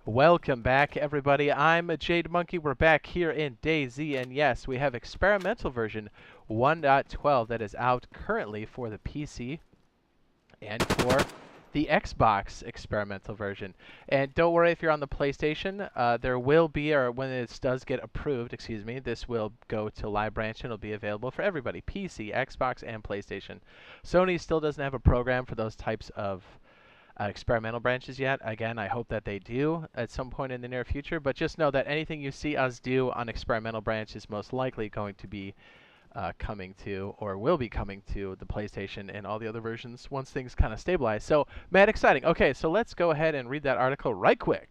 Welcome back, everybody. I'm Jade Monkey. We're back here in DayZ, and yes, we have experimental version 1.12 that is out currently for the PC and for the Xbox experimental version. And don't worry if you're on the PlayStation, there will be, or when it does get approved, excuse me, this will go to Live Branch and it'll be available for everybody, PC, Xbox, and PlayStation. Sony still doesn't have a program for those types of experimental branches yet. Again, I hope that they do at some point in the near future, but just know that anything you see us do on experimental branch is most likely going to be coming to, or will be coming to, the PlayStation and all the other versions once things kind of stabilize. So, mad exciting. Okay, so let's go ahead and read that article right quick.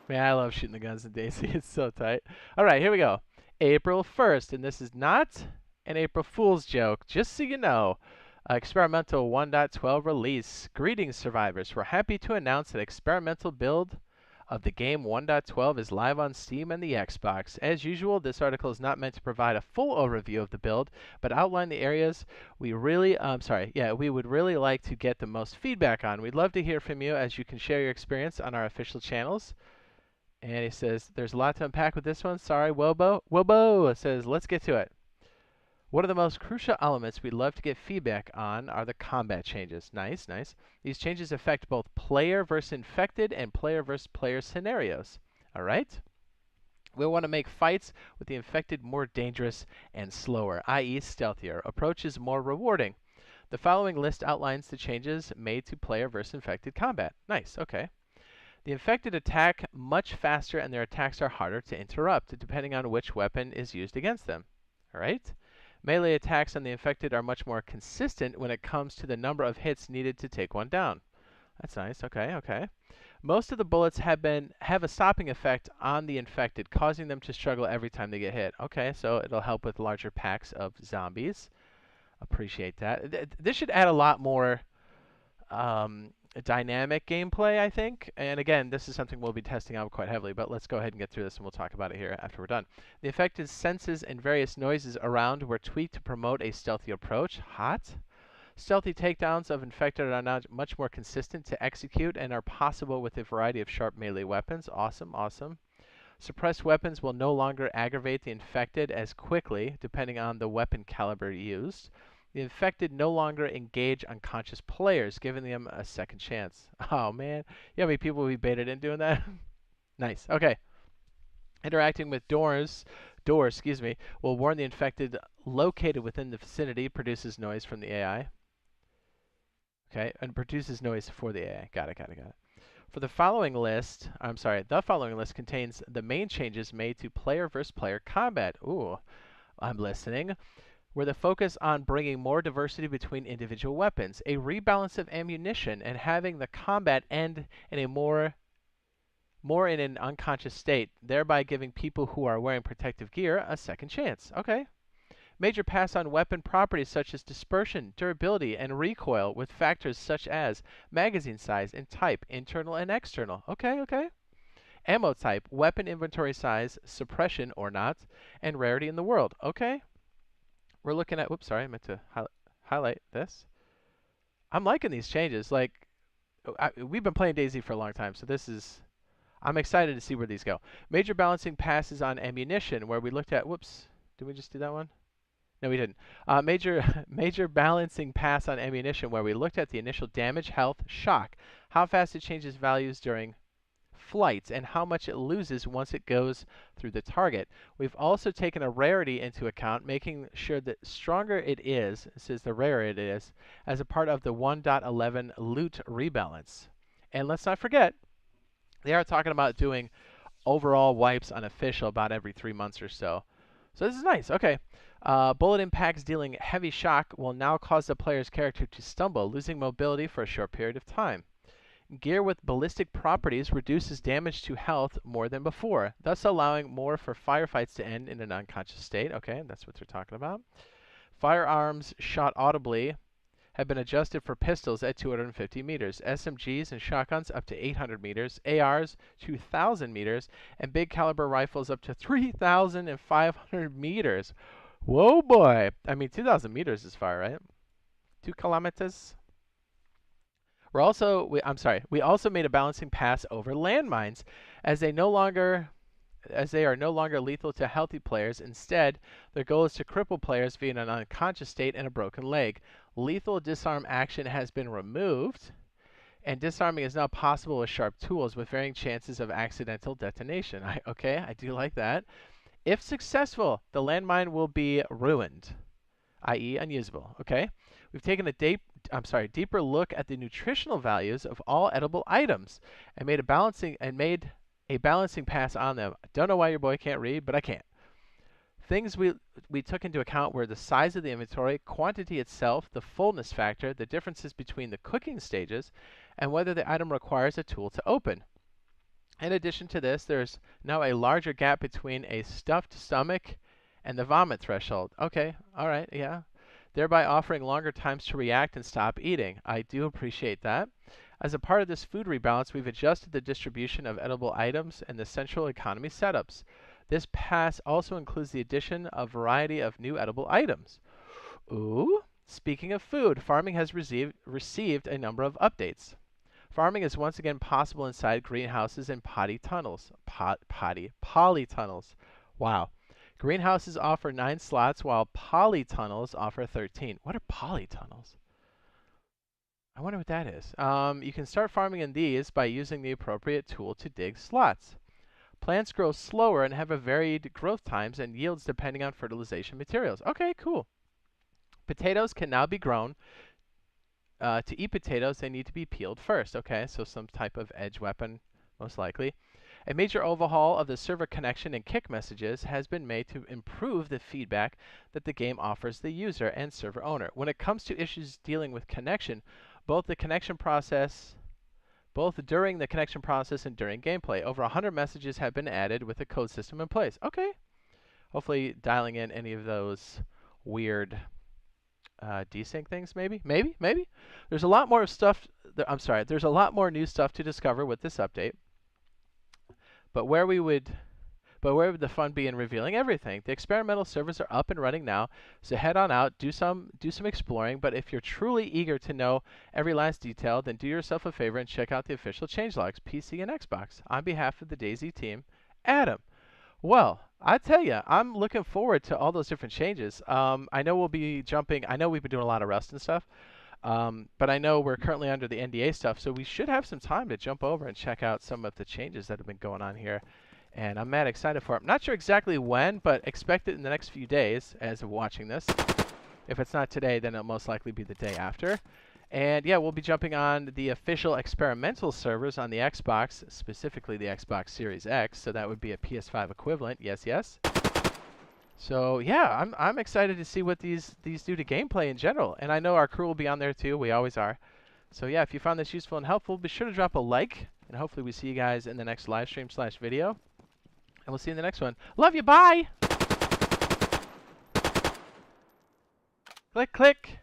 Man, I love shooting the guns in DayZ. It's so tight. All right, here we go. April 1st, and this is not an April Fool's joke, just so you know. Experimental 1.12 release. Greetings, survivors. We're happy to announce that experimental build of the game 1.12 is live on Steam and the Xbox. As usual, this article is not meant to provide a full overview of the build, but outline the areas we would really like to get the most feedback on. We'd love to hear from you, as you can share your experience on our official channels. And he says, there's a lot to unpack with this one. Sorry, Wobo says, let's get to it. One of the most crucial elements we'd love to get feedback on are the combat changes. Nice, nice. These changes affect both player versus infected and player versus player scenarios. All right? We'll want to make fights with the infected more dangerous and slower, i.e. stealthier. Approach is more rewarding. The following list outlines the changes made to player versus infected combat. Nice, okay. The infected attack much faster and their attacks are harder to interrupt, depending on which weapon is used against them. All right? Melee attacks on the infected are much more consistent when it comes to the number of hits needed to take one down. That's nice. Okay, okay. Most of the bullets have a stopping effect on the infected, causing them to struggle every time they get hit. Okay, so it'll help with larger packs of zombies. Appreciate that. This should add a lot more dynamic gameplay, I think. And again, this is something we'll be testing out quite heavily, but let's go ahead and get through this and we'll talk about it here after we're done. The affected senses and various noises around were tweaked to promote a stealthy approach. Hot. Stealthy takedowns of infected are now much more consistent to execute and are possible with a variety of sharp melee weapons. Awesome, awesome. Suppressed weapons will no longer aggravate the infected as quickly, depending on the weapon caliber used. The infected no longer engage unconscious players, giving them a second chance. Oh, man. You know how many people will be baited in doing that? Nice. Okay. Interacting with doors, will warn the infected located within the vicinity, produces noise from the AI. Okay, and produces noise for the AI. Got it. For the following list, the following list contains the main changes made to player versus player combat. Ooh, I'm listening. Where the focus on bringing more diversity between individual weapons, a rebalance of ammunition, and having the combat end in a more in an unconscious state, thereby giving people who are wearing protective gear a second chance. Okay. Major pass on weapon properties such as dispersion, durability, and recoil with factors such as magazine size and type, internal and external. Okay, okay. Ammo type, weapon inventory size, suppression or not, and rarity in the world. Okay. We're looking at, whoops, sorry, I meant to highlight this. I'm liking these changes. Like, we've been playing DayZ for a long time, so I'm excited to see where these go. Major balancing passes on ammunition, where we looked at, whoops, did we just do that one? No, we didn't. Major balancing pass on ammunition, where we looked at the initial damage, health, shock, how fast it changes values during flights, and how much it loses once it goes through the target. We've also taken a rarity into account, making sure that stronger it is, this is the rarer it is, as a part of the 1.11 loot rebalance. And let's not forget, they are talking about doing overall wipes unofficial about every 3 months or so. So this is nice. Okay. Bullet impacts dealing heavy shock will now cause the player's character to stumble, losing mobility for a short period of time. Gear with ballistic properties reduces damage to health more than before, thus allowing more for firefights to end in an unconscious state. Okay, that's what they're talking about. Firearms shot audibly have been adjusted for pistols at 250 meters, SMGs and shotguns up to 800 meters, ARs 2,000 meters, and big caliber rifles up to 3,500 meters. Whoa, boy. I mean, 2,000 meters is far, right? 2 kilometers. We also made a balancing pass over landmines, as they are no longer lethal to healthy players. Instead, their goal is to cripple players via an unconscious state and a broken leg. Lethal disarm action has been removed, and disarming is now possible with sharp tools with varying chances of accidental detonation. I do like that. If successful, the landmine will be ruined, i.e. unusable. Okay? We've taken a deeper look at the nutritional values of all edible items and made a balancing pass on them. I don't know why your boy can't read, but I can't. Things we took into account were the size of the inventory, quantity itself, the fullness factor, the differences between the cooking stages, and whether the item requires a tool to open. In addition to this, there's now a larger gap between a stuffed stomach and the vomit threshold. Okay, all right, yeah. Thereby offering longer times to react and stop eating. I do appreciate that. As a part of this food rebalance, we've adjusted the distribution of edible items and the central economy setups. This pass also includes the addition of a variety of new edible items. Ooh, speaking of food, farming has received a number of updates. Farming is once again possible inside greenhouses and polytunnels. Polytunnels. Wow. Greenhouses offer 9 slots, while polytunnels offer 13. What are polytunnels? I wonder what that is. You can start farming in these by using the appropriate tool to dig slots. Plants grow slower and have a varied growth times and yields depending on fertilization materials. Okay, cool. Potatoes can now be grown. To eat potatoes, they need to be peeled first. Okay, so some type of edge weapon, most likely. A major overhaul of the server connection and kick messages has been made to improve the feedback that the game offers the user and server owner. When it comes to issues dealing with connection, both during the connection process and during gameplay, over 100 messages have been added with a code system in place. Okay, hopefully dialing in any of those weird desync things, maybe. There's a lot more stuff. There's a lot more new stuff to discover with this update. But where would the fun be in revealing everything? The experimental servers are up and running now, so head on out, do some exploring. But if you're truly eager to know every last detail, then do yourself a favor and check out the official changelogs, PC and Xbox. On behalf of the DayZ team, Adam. Well, I tell you, I'm looking forward to all those different changes. I know we'll be jumping. I know we've been doing a lot of Rust and stuff, but I know we're currently under the NDA stuff, so we should have some time to jump over and check out some of the changes that have been going on here. And I'm mad excited for it. I'm not sure exactly when, but expect it in the next few days as of watching this. If it's not today, then it'll most likely be the day after. And yeah, we'll be jumping on the official experimental servers on the Xbox, specifically the Xbox Series X, so that would be a PS5 equivalent. Yes, yes. So yeah, I'm excited to see what these do to gameplay in general. And I know our crew will be on there too. We always are. So yeah, if you found this useful and helpful, be sure to drop a like, and hopefully we see you guys in the next live stream / video. And we'll see you in the next one. Love you, bye! Click, click!